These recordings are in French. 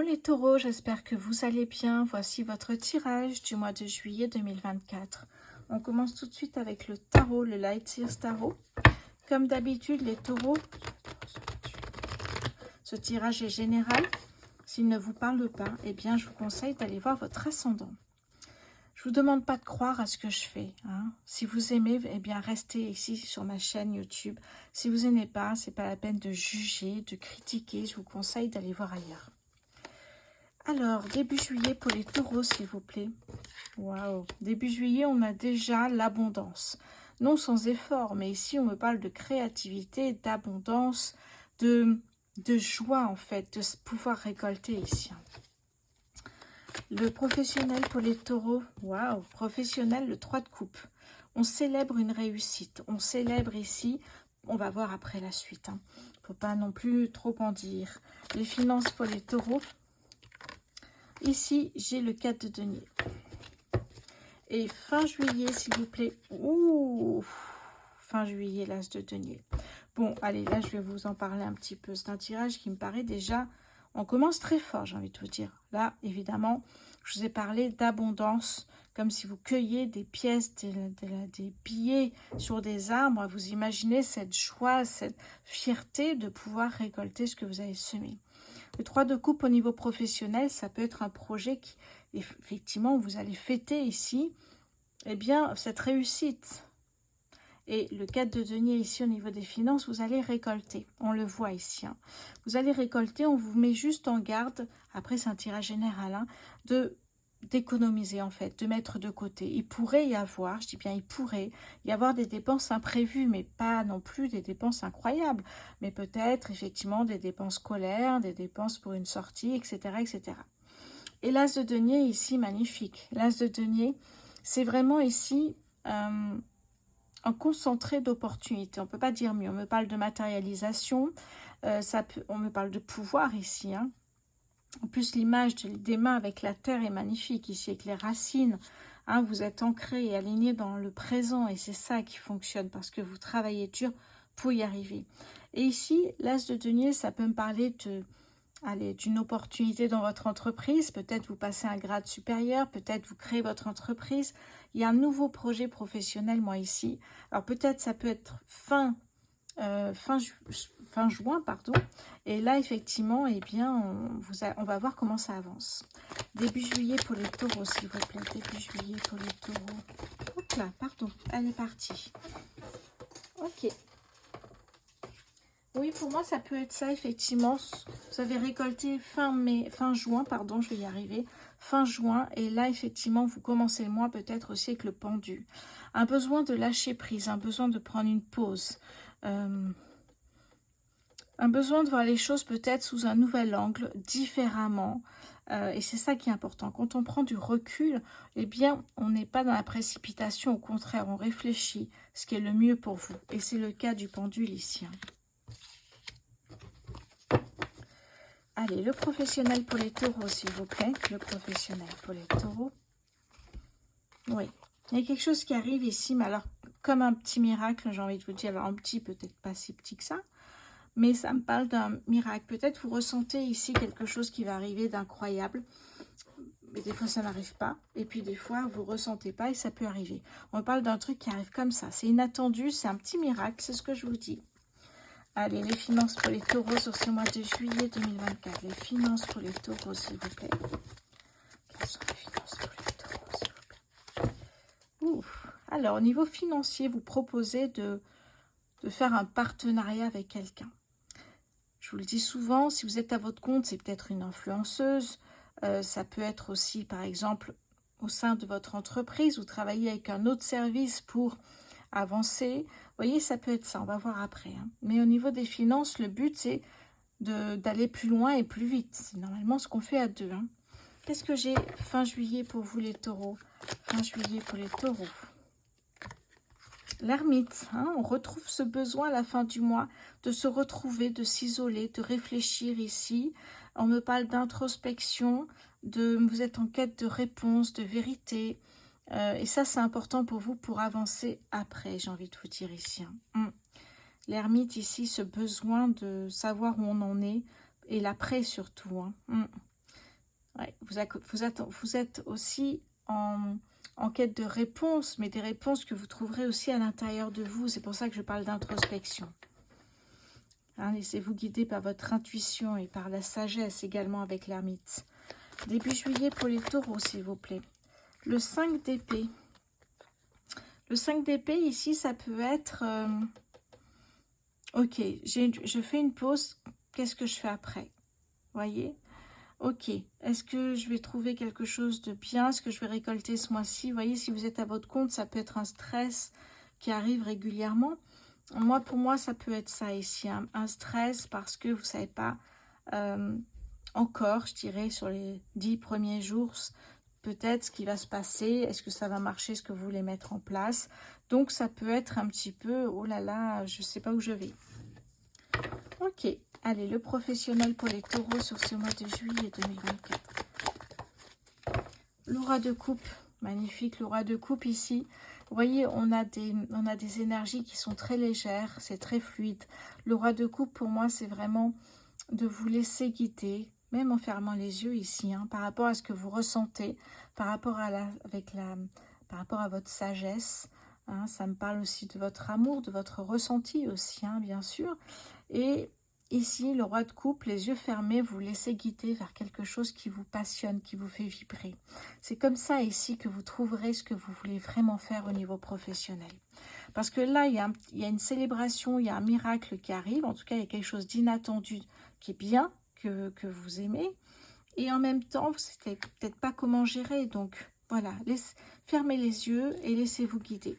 les taureaux, j'espère que vous allez bien. Voici votre tirage du mois de juillet 2024. On commence tout de suite avec le tarot, le Light Years Tarot. Comme d'habitude, les taureaux, ce tirage est général. S'il ne vous parle pas, eh bien, je vous conseille d'aller voir votre ascendant. Je ne vous demande pas de croire à ce que je fais. Si vous aimez, eh bien, restez ici sur ma chaîne YouTube. Si vous n'aimez pas, ce n'est pas la peine de juger, de critiquer. Je vous conseille d'aller voir ailleurs. Alors, début juillet pour les taureaux, s'il vous plaît. Waouh! Début juillet, on a déjà l'abondance. Non sans effort, mais ici, on me parle de créativité, d'abondance, de joie, en fait, de pouvoir récolter ici. Le professionnel pour les taureaux, waouh! Professionnel, le 3 de coupe. On célèbre une réussite. On célèbre ici, on va voir après la suite. Il ne faut pas non plus trop en dire. Les finances pour les taureaux. Ici, j'ai le 4 de denier. Et fin juillet, s'il vous plaît. Ouh, fin juillet, l'as de denier. Bon, allez, là, je vais vous en parler un petit peu. C'est un tirage qui me paraît déjà... On commence très fort, j'ai envie de vous dire. Là, évidemment, je vous ai parlé d'abondance, comme si vous cueilliez des pièces, des billets sur des arbres. Vous imaginez cette joie, cette fierté de pouvoir récolter ce que vous avez semé. Le 3 de coupe au niveau professionnel, ça peut être un projet qui, effectivement, vous allez fêter ici, eh bien, cette réussite. Et le 4 de denier ici au niveau des finances, vous allez récolter. On le voit ici. Vous allez récolter, on vous met juste en garde, après c'est un tirage général, d'économiser en fait, de mettre de côté. Il pourrait y avoir, je dis bien il pourrait y avoir des dépenses imprévues, mais pas non plus des dépenses incroyables, mais peut-être effectivement des dépenses scolaires, des dépenses pour une sortie, etc. etc. Et l'as de denier ici, magnifique. L'as de denier, c'est vraiment ici un concentré d'opportunités. On ne peut pas dire mieux. On me parle de matérialisation, on me parle de pouvoir ici. En plus, l'image des mains avec la terre est magnifique ici, avec les racines. Vous êtes ancré et aligné dans le présent et c'est ça qui fonctionne parce que vous travaillez dur pour y arriver. Et ici, l'as de denier, ça peut me parler d'une opportunité dans votre entreprise. Peut-être vous passez un grade supérieur, peut-être vous créez votre entreprise. Il y a un nouveau projet professionnel, moi, ici. Alors, peut-être ça peut être fin juin, pardon. Et là, effectivement, eh bien, on va voir comment ça avance. Début juillet pour les taureaux, s'il vous plaît. Début juillet pour les taureaux. Hop là, pardon, elle est partie. Ok. Oui, pour moi, ça peut être ça, effectivement. Vous avez récolté fin juin, pardon, je vais y arriver. Fin juin, et là, effectivement, vous commencez le mois peut-être aussi avec le pendu. Un besoin de lâcher prise, un besoin de prendre une pause. Un besoin de voir les choses peut-être sous un nouvel angle, différemment. Et c'est ça qui est important. Quand on prend du recul, eh bien, on n'est pas dans la précipitation. Au contraire, on réfléchit ce qui est le mieux pour vous. Et c'est le cas du pendule ici. Allez, le professionnel pour les taureaux, s'il vous plaît. Le professionnel pour les taureaux. Oui, il y a quelque chose qui arrive ici, mais alors, comme un petit miracle, j'ai envie de vous dire. Alors, un petit, peut-être pas si petit que ça, mais ça me parle d'un miracle. Peut-être vous ressentez ici quelque chose qui va arriver d'incroyable, mais des fois, ça n'arrive pas. Et puis, des fois, vous ne ressentez pas et ça peut arriver. On parle d'un truc qui arrive comme ça. C'est inattendu, c'est un petit miracle, c'est ce que je vous dis. Allez, les finances pour les taureaux sur ce mois de juillet 2024. Les finances pour les taureaux, s'il vous plaît. Quelles sont les finances pour les taureaux, s'il vous plaît? Ouf. Alors, au niveau financier, vous proposez de faire un partenariat avec quelqu'un. Je vous le dis souvent, si vous êtes à votre compte, c'est peut-être une influenceuse. Ça peut être aussi, par exemple, au sein de votre entreprise, vous travaillez avec un autre service pour avancer. Vous voyez, ça peut être ça, on va voir après. Mais au niveau des finances, le but, c'est d'aller plus loin et plus vite. C'est normalement ce qu'on fait à deux. Qu'est-ce que j'ai fin juillet pour vous, les taureaux? Fin juillet pour les taureaux. L'ermite, on retrouve ce besoin à la fin du mois de se retrouver, de s'isoler, de réfléchir ici. On me parle d'introspection, vous êtes en quête de réponse, de vérité. Et ça, c'est important pour vous pour avancer après, j'ai envie de vous dire ici. L'ermite ici, ce besoin de savoir où on en est et l'après surtout. vous êtes aussi en quête de réponses, mais des réponses que vous trouverez aussi à l'intérieur de vous. C'est pour ça que je parle d'introspection. Hein, laissez-vous guider par votre intuition et par la sagesse également avec l'ermite. Début juillet pour les taureaux, s'il vous plaît. Le 5 d'épée. Le 5 d'épée, ici, ça peut être... ok, je fais une pause. Qu'est-ce que je fais après? Voyez? Ok, est-ce que je vais trouver quelque chose de bien? Est-ce que je vais récolter ce mois-ci? Vous voyez, si vous êtes à votre compte, ça peut être un stress qui arrive régulièrement. Pour moi, ça peut être ça ici, un stress parce que vous ne savez pas encore, je dirais, sur les 10 premiers jours, peut-être ce qui va se passer. Est-ce que ça va marcher, ce que vous voulez mettre en place? Donc, ça peut être un petit peu, oh là là, je ne sais pas où je vais. Ok. Allez, le professionnel pour les taureaux sur ce mois de juillet 2024. Le roi de coupe, magnifique, le roi de coupe ici. Vous voyez, on a des énergies qui sont très légères, c'est très fluide. Le roi de coupe, pour moi, c'est vraiment de vous laisser guider, même en fermant les yeux ici, hein, par rapport à ce que vous ressentez, par rapport à votre sagesse. Hein, ça me parle aussi de votre amour, de votre ressenti aussi, hein, bien sûr. Et ici, le roi de coupe, les yeux fermés, vous laissez guider vers quelque chose qui vous passionne, qui vous fait vibrer. C'est comme ça ici que vous trouverez ce que vous voulez vraiment faire au niveau professionnel. Parce que là, il y a une célébration, il y a un miracle qui arrive. En tout cas, il y a quelque chose d'inattendu qui est bien, que vous aimez. Et en même temps, vous ne savez peut-être pas comment gérer. Donc, voilà, fermez les yeux et laissez-vous guider.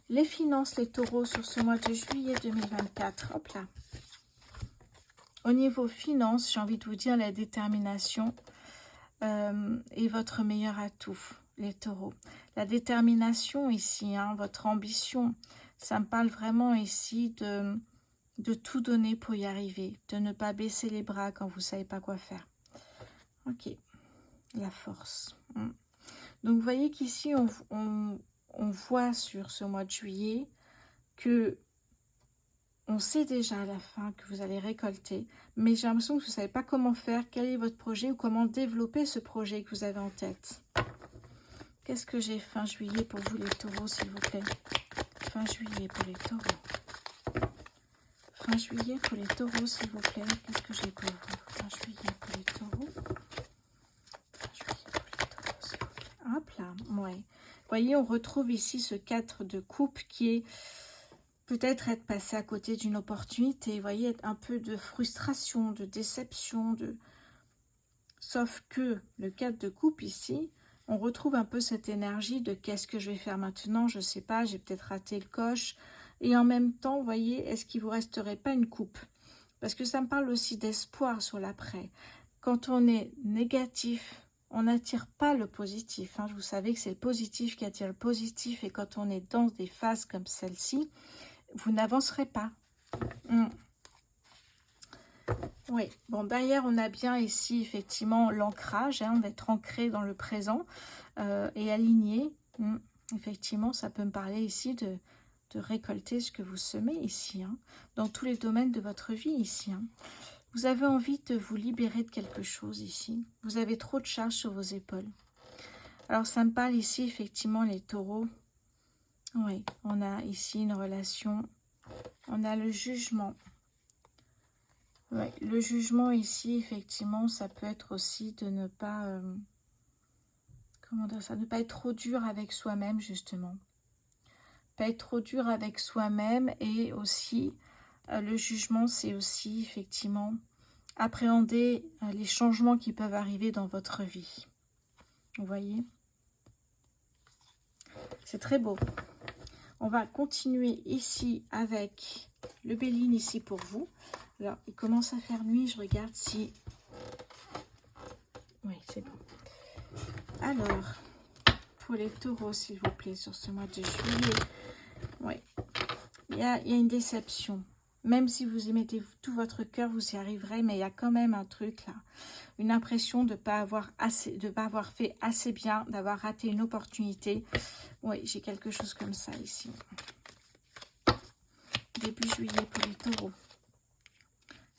Les finances, les taureaux, sur ce mois de juillet 2024. Hop là. Au niveau finances, j'ai envie de vous dire la détermination est votre meilleur atout, les taureaux. La détermination ici, hein, votre ambition, ça me parle vraiment ici de tout donner pour y arriver, de ne pas baisser les bras quand vous ne savez pas quoi faire. Ok, la force. Donc, vous voyez qu'ici, on voit sur ce mois de juillet que on sait déjà à la fin que vous allez récolter, mais j'ai l'impression que vous ne savez pas comment faire, quel est votre projet ou comment développer ce projet que vous avez en tête. Qu'est-ce que j'ai fin juillet pour vous les taureaux, s'il vous plaît? Fin juillet pour les taureaux. Fin juillet pour les taureaux, s'il vous plaît. Qu'est-ce que j'ai pour vous? Fin juillet pour les taureaux. Fin juillet pour les taureaux, s'il vous plaît. Hop là, ouais. Vous voyez, on retrouve ici ce 4 de coupe qui est peut-être être passé à côté d'une opportunité. Vous voyez, un peu de frustration, de déception. Sauf que le 4 de coupe ici, on retrouve un peu cette énergie de qu'est-ce que je vais faire maintenant, je ne sais pas, j'ai peut-être raté le coche. Et en même temps, vous voyez, est-ce qu'il ne vous resterait pas une coupe? Parce que ça me parle aussi d'espoir sur l'après. Quand on est négatif, on n'attire pas le positif. Hein. Vous savez que c'est le positif qui attire le positif. Et quand on est dans des phases comme celle-ci, vous n'avancerez pas. Oui, bon, derrière, on a bien ici, effectivement, l'ancrage. Hein, on va être ancré dans le présent et aligné. Effectivement, ça peut me parler ici de récolter ce que vous semez ici, hein, dans tous les domaines de votre vie ici. Hein. Vous avez envie de vous libérer de quelque chose ici. Vous avez trop de charges sur vos épaules. Alors, ça me parle ici, effectivement, les taureaux. Oui, on a ici une relation. On a le jugement. Ouais, le jugement ici, effectivement, ça peut être aussi de ne pas, comment dire ça, ne pas être trop dur avec soi-même, justement. Pas être trop dur avec soi-même et aussi, le jugement, c'est aussi, effectivement, appréhender les changements qui peuvent arriver dans votre vie. Vous voyez? C'est très beau. On va continuer ici avec le Béline ici pour vous. Alors, il commence à faire nuit. Je regarde si... Oui, c'est bon. Alors, pour les taureaux, s'il vous plaît, sur ce mois de juillet. Oui, il y a une déception. Même si vous y mettez tout votre cœur, vous y arriverez. Mais il y a quand même un truc là. Une impression de ne pas avoir fait assez bien, d'avoir raté une opportunité. Oui, j'ai quelque chose comme ça ici. Début juillet pour les taureaux.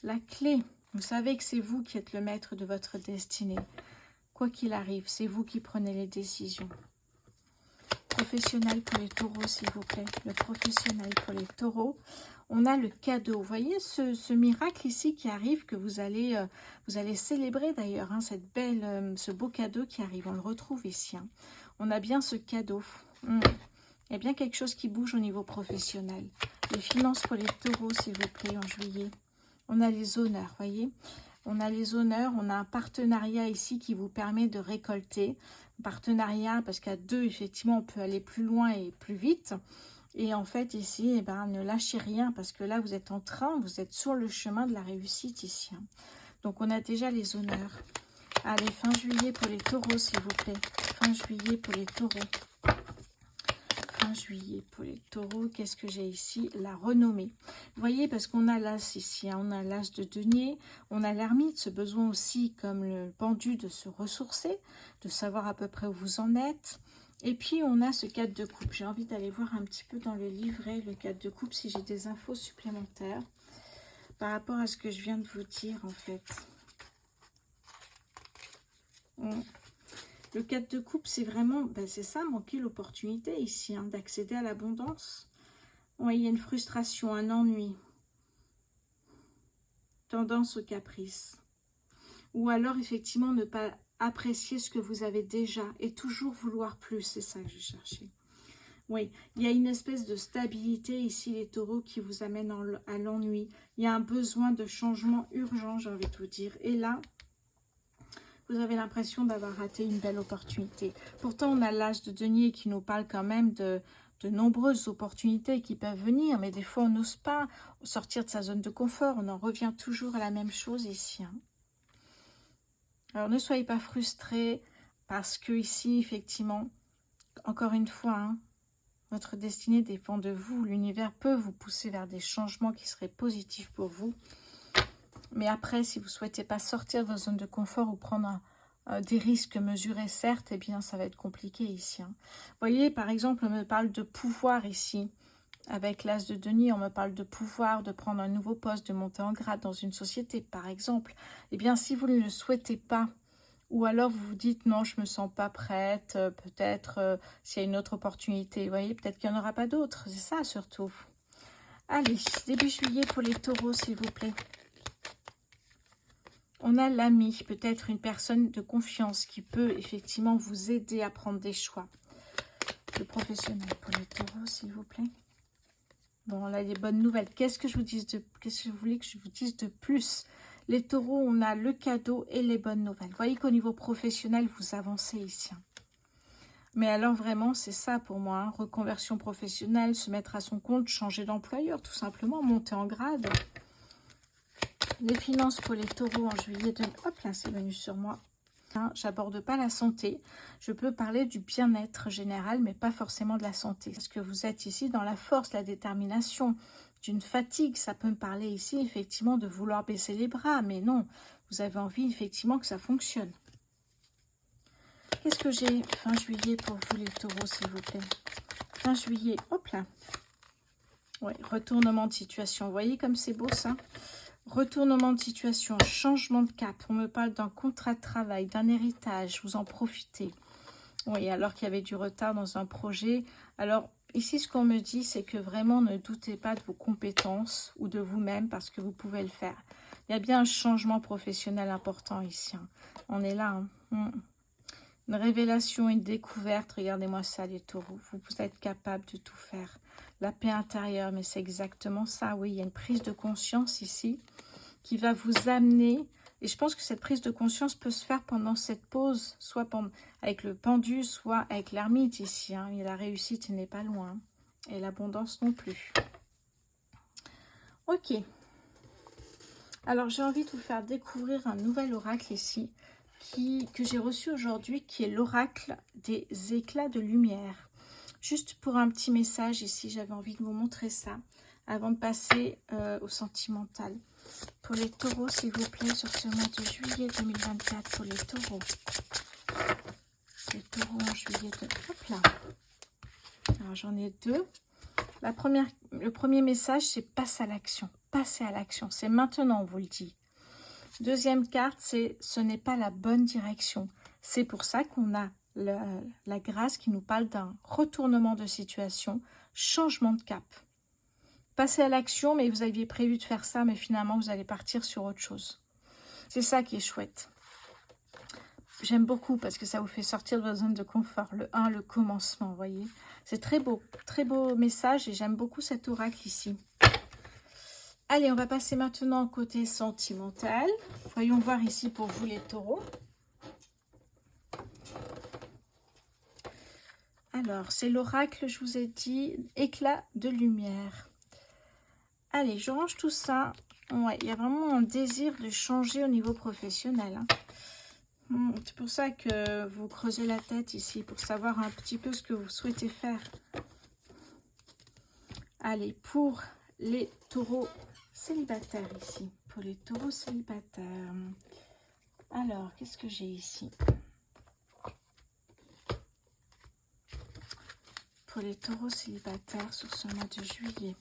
La clé, Vous savez que c'est vous qui êtes le maître de votre destinée. Quoi qu'il arrive, c'est vous qui prenez les décisions. Professionnel pour les taureaux, s'il vous plaît. Le professionnel pour les taureaux. On a le cadeau. Vous voyez ce miracle ici qui arrive, que vous allez célébrer d'ailleurs, hein, ce beau cadeau qui arrive. On le retrouve ici. Hein. On a bien ce cadeau. Il y a bien quelque chose qui bouge au niveau professionnel. Les finances pour les taureaux, s'il vous plaît, en juillet. On a les honneurs, voyez. On a les honneurs, on a un partenariat ici qui vous permet de récolter. Partenariat, parce qu'à deux, effectivement, on peut aller plus loin et plus vite. Et en fait, ici, eh ben, ne lâchez rien, parce que là, vous êtes vous êtes sur le chemin de la réussite ici. Hein. Donc, on a déjà les honneurs. Allez, fin juillet pour les taureaux, s'il vous plaît. Fin juillet pour les taureaux. Fin juillet pour les taureaux. Qu'est-ce que j'ai ici? La renommée. Vous voyez, parce qu'on a l'as ici. Hein, on a l'as de denier. On a l'ermite, ce besoin aussi, comme le pendu, de se ressourcer, de savoir à peu près où vous en êtes. Et puis, on a ce 4 de coupe. J'ai envie d'aller voir un petit peu dans le livret, le 4 de coupe, si j'ai des infos supplémentaires par rapport à ce que je viens de vous dire, en fait. Le 4 de coupe, c'est vraiment, c'est ça, manquer l'opportunité ici, hein, d'accéder à l'abondance. Oui, il y a une frustration, un ennui. Tendance au caprice. Ou alors, effectivement, ne pas apprécier ce que vous avez déjà et toujours vouloir plus. C'est ça que je cherchais. Oui, il y a une espèce de stabilité ici, les taureaux, qui vous amène à l'ennui. Il y a un besoin de changement urgent, j'ai envie de vous dire. Et là, vous avez l'impression d'avoir raté une belle opportunité. Pourtant, on a l'as de denier qui nous parle quand même de nombreuses opportunités qui peuvent venir. Mais des fois, on n'ose pas sortir de sa zone de confort. On en revient toujours à la même chose ici. Hein. Alors, ne soyez pas frustrés parce que ici, effectivement, encore une fois, hein, votre destinée dépend de vous. L'univers peut vous pousser vers des changements qui seraient positifs pour vous. Mais après, si vous ne souhaitez pas sortir de votre zone de confort ou prendre des risques mesurés, certes, eh bien, ça va être compliqué ici. Hein. Vous voyez, par exemple, on me parle de pouvoir ici. Avec l'as de denier, on me parle de pouvoir, de prendre un nouveau poste, de monter en grade dans une société, par exemple. Eh bien, si vous ne le souhaitez pas, ou alors vous vous dites non, je ne me sens pas prête, peut-être s'il y a une autre opportunité, vous voyez, peut-être qu'il n'y en aura pas d'autres, c'est ça surtout. Allez, début juillet pour les taureaux, s'il vous plaît. On a l'ami, peut-être une personne de confiance qui peut effectivement vous aider à prendre des choix. Le professionnel pour les taureaux, s'il vous plaît. Bon, là, les bonnes nouvelles. Qu'est-ce que vous voulez que je vous dise de plus? Les taureaux, on a le cadeau et les bonnes nouvelles. Vous voyez qu'au niveau professionnel, vous avancez ici. Mais alors vraiment, c'est ça pour moi. Hein. Reconversion professionnelle, se mettre à son compte, changer d'employeur, tout simplement, monter en grade. Les finances pour les taureaux en juillet. Hop là, c'est venu sur moi. Hein, j'aborde pas la santé. Je peux parler du bien-être général, mais pas forcément de la santé. Parce que vous êtes ici dans la force, la détermination, d'une fatigue. Ça peut me parler ici, effectivement, de vouloir baisser les bras. Mais non, vous avez envie, effectivement, que ça fonctionne. Qu'est-ce que j'ai fin juillet pour vous, les taureaux, s'il vous plaît? Fin juillet, hop là. Ouais, retournement de situation. Vous voyez comme c'est beau, ça? Retournement de situation, changement de cap. On me parle d'un contrat de travail, d'un héritage. Vous en profitez. Oui, alors qu'il y avait du retard dans un projet. Alors, ici, ce qu'on me dit, c'est que vraiment, ne doutez pas de vos compétences ou de vous-même parce que vous pouvez le faire. Il y a bien un changement professionnel important ici. Hein. On est là. Hein. Une révélation, une découverte. Regardez-moi ça, les taureaux. Vous êtes capable de tout faire. La paix intérieure, mais c'est exactement ça. Oui, il y a une prise de conscience ici qui va vous amener, et je pense que cette prise de conscience peut se faire pendant cette pause, soit avec le pendu, soit avec l'ermite ici. Hein, et la réussite n'est pas loin, et l'abondance non plus. Ok. Alors, j'ai envie de vous faire découvrir un nouvel oracle ici, que j'ai reçu aujourd'hui, qui est l'oracle des éclats de lumière. Juste pour un petit message ici, j'avais envie de vous montrer ça, avant de passer au sentimental. Pour les taureaux, s'il vous plaît, sur ce mois de juillet 2024, pour les taureaux. Les taureaux en juillet de... Hop là. Alors, j'en ai deux. Le premier message, c'est passe à l'action. Passez à l'action. C'est maintenant, on vous le dit. Deuxième carte, c'est ce n'est pas la bonne direction. C'est pour ça qu'on a la grâce qui nous parle d'un retournement de situation, changement de cap. Passez à l'action, mais vous aviez prévu de faire ça, mais finalement, vous allez partir sur autre chose. C'est ça qui est chouette. J'aime beaucoup parce que ça vous fait sortir de votre zone de confort. Le 1, le commencement, vous voyez. C'est très beau message et j'aime beaucoup cet oracle ici. Allez, on va passer maintenant au côté sentimental. Voyons voir ici pour vous les taureaux. Alors, c'est l'oracle, je vous ai dit, éclat de lumière. Allez, je range tout ça. Ouais, il y a vraiment un désir de changer au niveau professionnel. Hein. C'est pour ça que vous creusez la tête ici, pour savoir un petit peu ce que vous souhaitez faire. Allez, pour les taureaux célibataires ici. Pour les taureaux célibataires. Alors, qu'est-ce que j'ai ici? Pour les taureaux célibataires sur ce mois de juillet.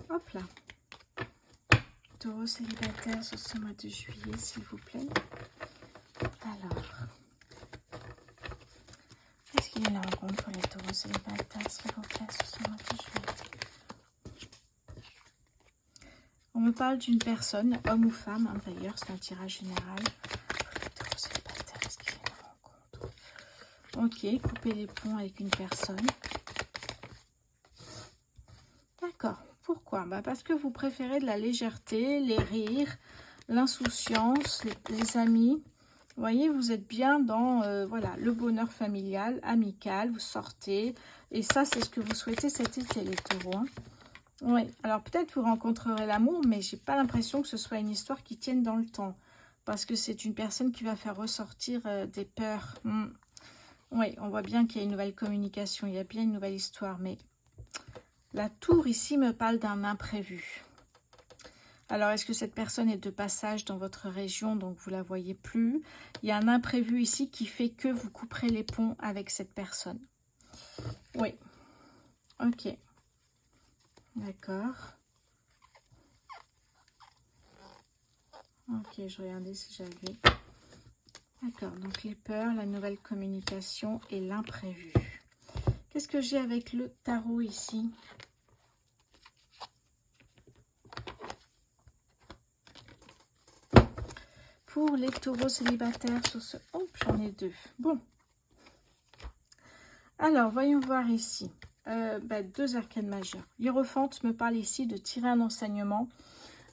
Hop là. Taureaux célibataires sur ce mois de juillet, s'il vous plaît. Alors, est-ce qu'il y a une rencontre pour les taureaux célibataires, s'il vous plaît, sur ce mois de juillet? On me parle d'une personne, homme ou femme, hein, d'ailleurs, c'est un tirage général. Pour les taureaux célibataires, est-ce qu'il y a une rencontre? Ok, couper les ponts avec une personne. D'accord. Pourquoi? Parce que vous préférez de la légèreté, les rires, l'insouciance, les amis. Vous voyez, vous êtes bien dans voilà, le bonheur familial, amical, vous sortez. Et ça, c'est ce que vous souhaitez cet été, les taureaux. Hein. Oui, alors peut-être vous rencontrerez l'amour, mais j'ai pas l'impression que ce soit une histoire qui tienne dans le temps. Parce que c'est une personne qui va faire ressortir des peurs. Oui, on voit bien qu'il y a une nouvelle communication, il y a bien une nouvelle histoire, mais... La tour ici me parle d'un imprévu. Alors, est-ce que cette personne est de passage dans votre région, donc vous ne la voyez plus? Il y a un imprévu ici qui fait que vous couperez les ponts avec cette personne. Oui. Ok. D'accord. Ok, je regardais si j'avais... D'accord, donc les peurs, la nouvelle communication et l'imprévu. Qu'est-ce que j'ai avec le tarot ici? Pour les taureaux célibataires sur ce... Oh, j'en ai deux. Bon. Alors, voyons voir ici. Deux arcanes majeures. Hiérophante me parle ici de tirer un enseignement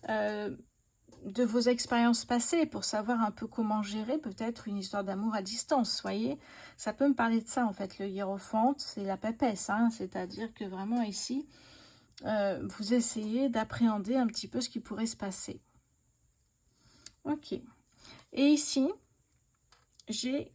de vos expériences passées pour savoir un peu comment gérer peut-être une histoire d'amour à distance. Voyez, ça peut me parler de ça en fait. Le hiérophante, c'est la papesse. Hein, c'est-à-dire que vraiment ici, vous essayez d'appréhender un petit peu ce qui pourrait se passer. Ok. Et ici, j'ai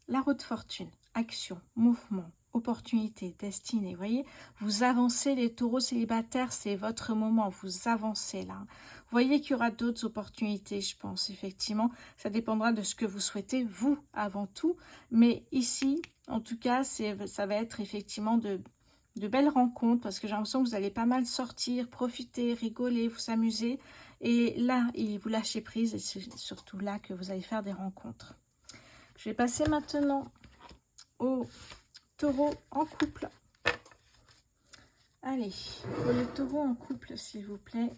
la roue de fortune, action, mouvement, opportunité, destinée. Vous voyez, vous avancez les taureaux célibataires, c'est votre moment, vous avancez là. Vous voyez qu'il y aura d'autres opportunités, je pense, effectivement. Ça dépendra de ce que vous souhaitez, vous, avant tout. Mais ici, en tout cas, ça va être effectivement de belles rencontres, parce que j'ai l'impression que vous allez pas mal sortir, profiter, rigoler, vous amuser. Et là, vous lâchez prise, et c'est surtout là que vous allez faire des rencontres. Je vais passer maintenant au taureau en couple. Allez, pour les taureaux en couple, s'il vous plaît.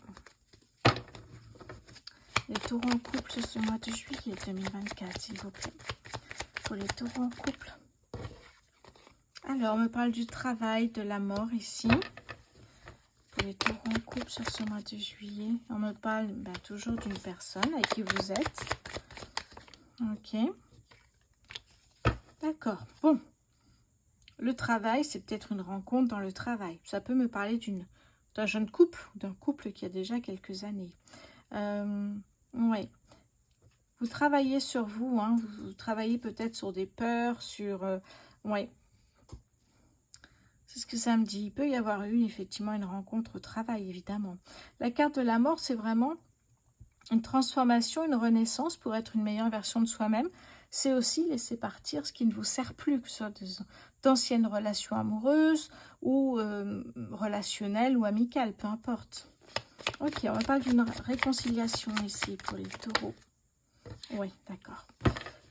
Les taureaux en couple ce mois de juillet 2024, s'il vous plaît. Pour les taureaux en couple. Alors, on me parle du travail, de la mort ici. Pour les taureaux en couple sur ce mois de juillet, on me parle toujours d'une personne avec qui vous êtes. Ok. D'accord. Bon. Le travail, c'est peut-être une rencontre dans le travail. Ça peut me parler d'un jeune couple, d'un couple qui a déjà quelques années. Ouais. Vous travaillez sur vous, hein, vous travaillez peut-être sur des peurs, sur... ouais. C'est ce que ça me dit. Il peut y avoir eu effectivement une rencontre au travail, évidemment. La carte de la mort, c'est vraiment une transformation, une renaissance pour être une meilleure version de soi-même. C'est aussi laisser partir ce qui ne vous sert plus, que ce soit d'anciennes relations amoureuses ou relationnelles ou amicales, peu importe. Ok, on me parle d'une réconciliation ici pour les taureaux. Oui, d'accord.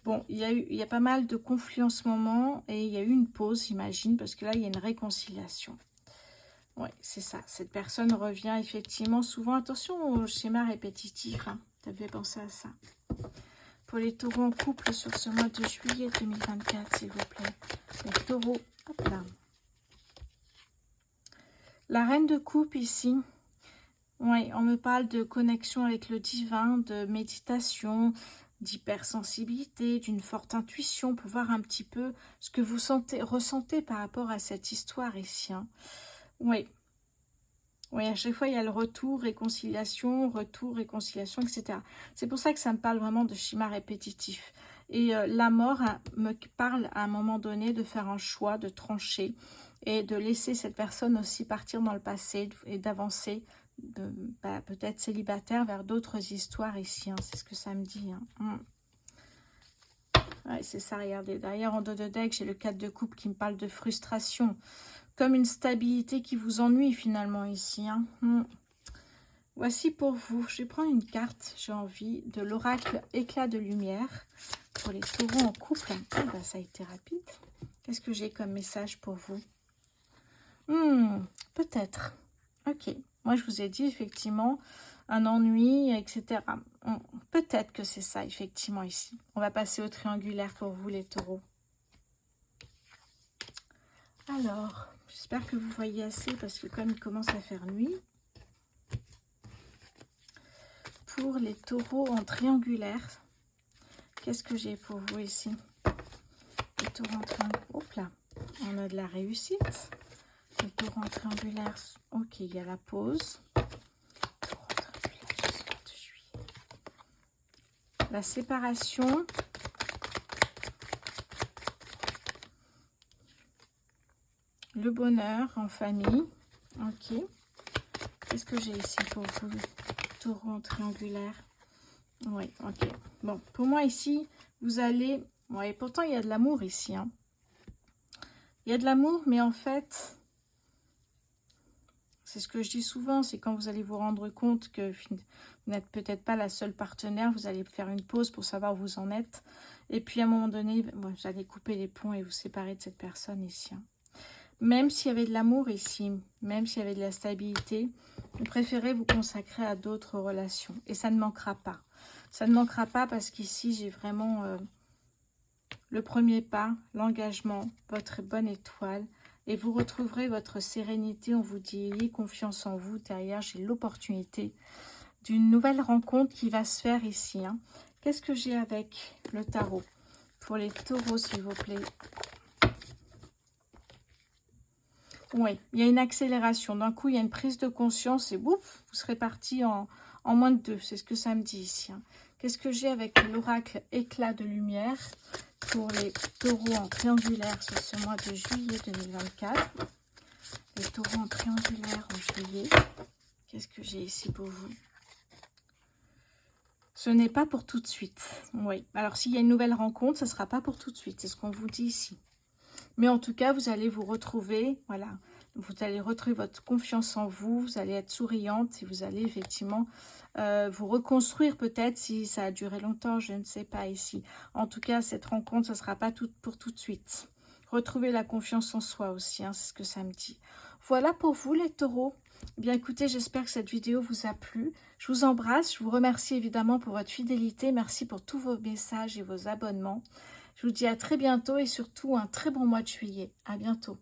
Bon, il y a pas mal de conflits en ce moment et il y a eu une pause, j'imagine, parce que là, il y a une réconciliation. Oui, c'est ça. Cette personne revient effectivement souvent. Attention au schéma répétitif. Hein. Tu avais pensé à ça. Pour les taureaux en couple sur ce mois de juillet 2024, s'il vous plaît. Les taureaux, hop là. La reine de coupe ici. Oui, on me parle de connexion avec le divin, de méditation, d'hypersensibilité, d'une forte intuition pour voir un petit peu ce que vous ressentez par rapport à cette histoire ici. Hein. Oui. Oui, à chaque fois, il y a le retour, réconciliation, etc. C'est pour ça que ça me parle vraiment de schéma répétitif. Et la mort me parle à un moment donné de faire un choix, de trancher et de laisser cette personne aussi partir dans le passé et d'avancer, peut-être célibataire, vers d'autres histoires ici. Hein, c'est ce que ça me dit. Hein. Ouais, c'est ça, regardez. Derrière, en dos de deck, j'ai le 4 de coupe qui me parle de frustration. Comme une stabilité qui vous ennuie finalement ici. Hein. Voici pour vous. Je vais prendre une carte, j'ai envie, de l'oracle éclat de lumière. Pour les taureaux en couple. Oh, bah, ça a été rapide. Qu'est-ce que j'ai comme message pour vous? Peut-être. Ok. Moi, je vous ai dit effectivement un ennui, etc. Peut-être que c'est ça, effectivement, ici. On va passer au triangulaire pour vous, les taureaux. Alors, j'espère que vous voyez assez parce que comme il commence à faire nuit. Pour les taureaux en triangulaire, qu'est-ce que j'ai pour vous ici? Les taureaux en triangulaire. Hop là, on a de la réussite. Les taureaux en triangulaire. Ok, il y a la pause. Taureaux en triangulaire, ce mois de juillet. La séparation. Le bonheur en famille. Ok. Qu'est-ce que j'ai ici pour vous? Taureau en triangulaire. Oui, ok. Bon, pour moi ici, vous allez... Oui, pourtant il y a de l'amour ici. Hein. Il y a de l'amour, mais en fait, c'est ce que je dis souvent, c'est quand vous allez vous rendre compte que vous n'êtes peut-être pas la seule partenaire, vous allez faire une pause pour savoir où vous en êtes. Et puis à un moment donné, bon, vous allez couper les ponts et vous séparer de cette personne ici. Hein. Même s'il y avait de l'amour ici, même s'il y avait de la stabilité, vous préférez vous consacrer à d'autres relations. Et ça ne manquera pas. Ça ne manquera pas parce qu'ici, j'ai vraiment le premier pas, l'engagement, votre bonne étoile. Et vous retrouverez votre sérénité. On vous dit, ayez confiance en vous. Derrière, j'ai l'opportunité d'une nouvelle rencontre qui va se faire ici. Hein. Qu'est-ce que j'ai avec le tarot? Pour les taureaux, s'il vous plaît. Oui, il y a une accélération. D'un coup, il y a une prise de conscience et bouf, vous serez parti en moins de 2. C'est ce que ça me dit ici. Hein. Qu'est-ce que j'ai avec l'oracle éclat de lumière pour les taureaux en triangulaire sur ce mois de juillet 2024? Les taureaux en triangulaire en juillet. Qu'est-ce que j'ai ici pour vous? Ce n'est pas pour tout de suite. Oui, alors s'il y a une nouvelle rencontre, ce ne sera pas pour tout de suite. C'est ce qu'on vous dit ici. Mais en tout cas, vous allez vous retrouver, voilà, vous allez retrouver votre confiance en vous, vous allez être souriante et vous allez effectivement vous reconstruire peut-être si ça a duré longtemps, je ne sais pas ici. En tout cas, cette rencontre, ce ne sera pas pour tout de suite. Retrouvez la confiance en soi aussi, hein, c'est ce que ça me dit. Voilà pour vous les taureaux. Bien écoutez, j'espère que cette vidéo vous a plu. Je vous embrasse, je vous remercie évidemment pour votre fidélité. Merci pour tous vos messages et vos abonnements. Je vous dis à très bientôt et surtout un très bon mois de juillet. À bientôt.